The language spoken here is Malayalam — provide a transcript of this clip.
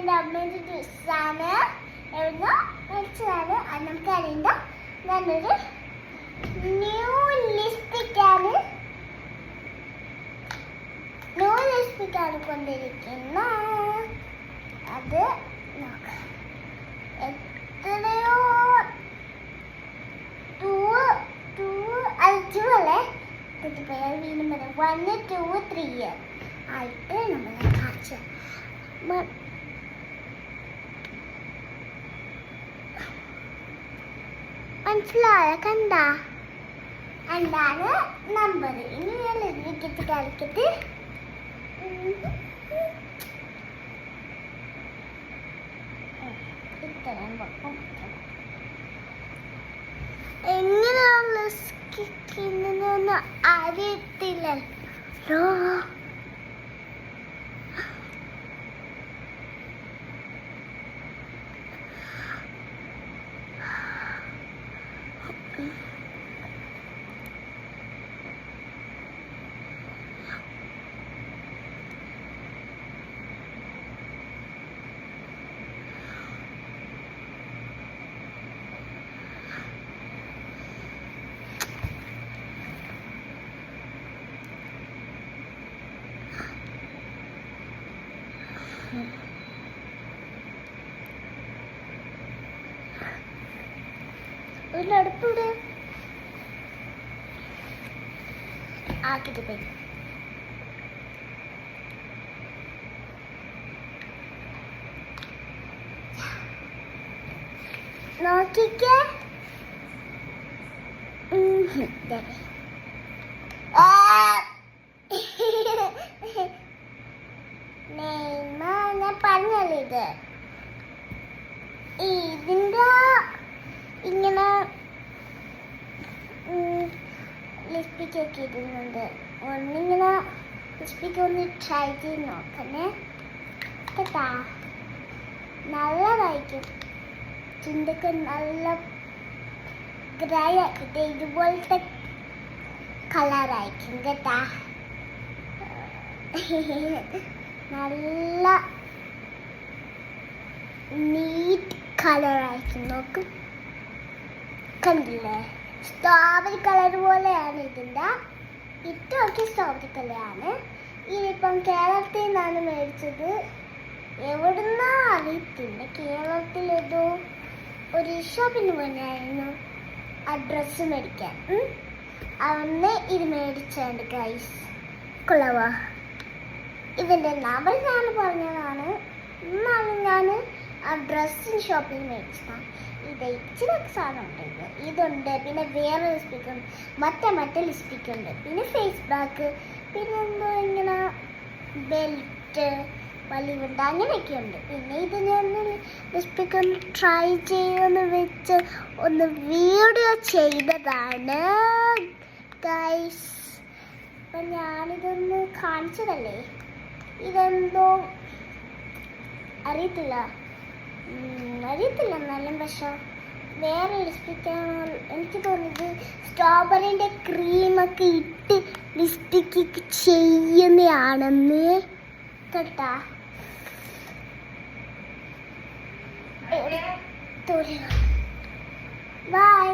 എൻ്റെ അമ്മേൻ്റെ ഡ്രസ്സാണ്. എവിടുന്നോ മേടിച്ചതാണ്. അത് നമുക്കറിയണ്ട. ഞാനൊരു ന്യൂ ലിപ്സ്റ്റിക്കാണ് കൊണ്ടിരിക്കുന്നത്. അത് നോക്കാം. എത്രയോ അല്ലേ തെറ്റിപ്പോയാൽ വീണ്ടും പറയാം. 1 2 3 ആയിട്ട് നമ്മൾ കാണിച്ചു. മനസ്സിലായ? കണ്ട എന്താണ് നമ്പർ? ഇനി ഞാൻ വിക്കറ്റ് കളിക്കട്ട്. ഇത്രയും പൊക്കം എങ്ങനെയാണ് സ്കിന്നൊന്നും അറിയത്തില്ലല്ലോ. അടുത്തൂടെ ആക്കിട്ട് പോയി നോക്കിക്കേ. ഞാൻ പറഞ്ഞല്ലേ ഇതിന്റെ ഇങ്ങനെ ലിപ്സ്റ്റിക് ഒക്കെ ഇടുന്നുണ്ട്. ഒന്നിങ്ങനെ ലിപ്സ്റ്റിക് ഒന്ന് ട്രൈ ചെയ്ത് നോക്കണേ കേട്ടാ. നല്ലതായിരിക്കും. ചുണ്ടൊക്കെ നല്ല ഡ്രൈ ആക്കിയിട്ട് ഇതുപോലത്തെ കളറായിരിക്കും കേട്ടാ. നല്ല നീറ്റ് കളറായിരിക്കും. നോക്ക്, കണ്ടില്ലേ? സ്ട്രോബെറി കളർ പോലെയാണ് ഇതിൻ്റെ. ഇതൊക്കെ സ്ട്രോബെറി കളറാണ്. ഇതിപ്പം കേരളത്തിൽ നിന്നാണ് മേടിച്ചത്. എവിടുന്നാ അറിയത്തില്ല. കേരളത്തിലേതോ ഒരു ഷോപ്പിന് പോയായിരുന്നു ആ ഡ്രസ്സ് മേടിക്കാൻ. അന്ന് ഇത് മേടിച്ചുണ്ട് ഗൈസ്. കൊള്ളാവാ. ഇതിൻ്റെ നമ്പർ ഞാൻ പറഞ്ഞതാണ്. എന്നാലും ഞാൻ ആ ഡ്രസ്സിന് ഷോപ്പിൽ മേടിച്ചതാണ്. ഇത് ഇച്ചിരി സാധനം ഉണ്ട്. ഇതുണ്ട്, പിന്നെ വേറെ ലിപ്സ്റ്റിക് ഉണ്ട്, മറ്റേ ലിപ്സ്റ്റിക് ഉണ്ട്, പിന്നെ ഫേസ് പാക്ക്, പിന്നെ എന്തോ ഇങ്ങനെ ബെൽറ്റ് വലിവുണ്ട്, അങ്ങനെയൊക്കെ ഉണ്ട്. പിന്നെ ഇത് ഞാൻ ലിപ്സ്റ്റിക് ഒന്ന് ട്രൈ ചെയ്യുമെന്ന് വെച്ച് ഒന്ന് വീഡിയോ ചെയ്തതാണ് ഗൈസ്. അപ്പം ഞാനിതൊന്ന് കാണിച്ചതല്ലേ. ഇതെന്തോ അറിയത്തില്ല എന്നാലും പക്ഷെ വേറെ ലിപ്സ്റ്റിക്കാണ് എനിക്ക് തോന്നിയത്. സ്ട്രോബെറിൻ്റെ ക്രീമൊക്കെ ഇട്ട് ലിപ്സ്റ്റിക്ക് ചെയ്യുന്നതാണെന്ന് കേട്ടാ. ബൈ.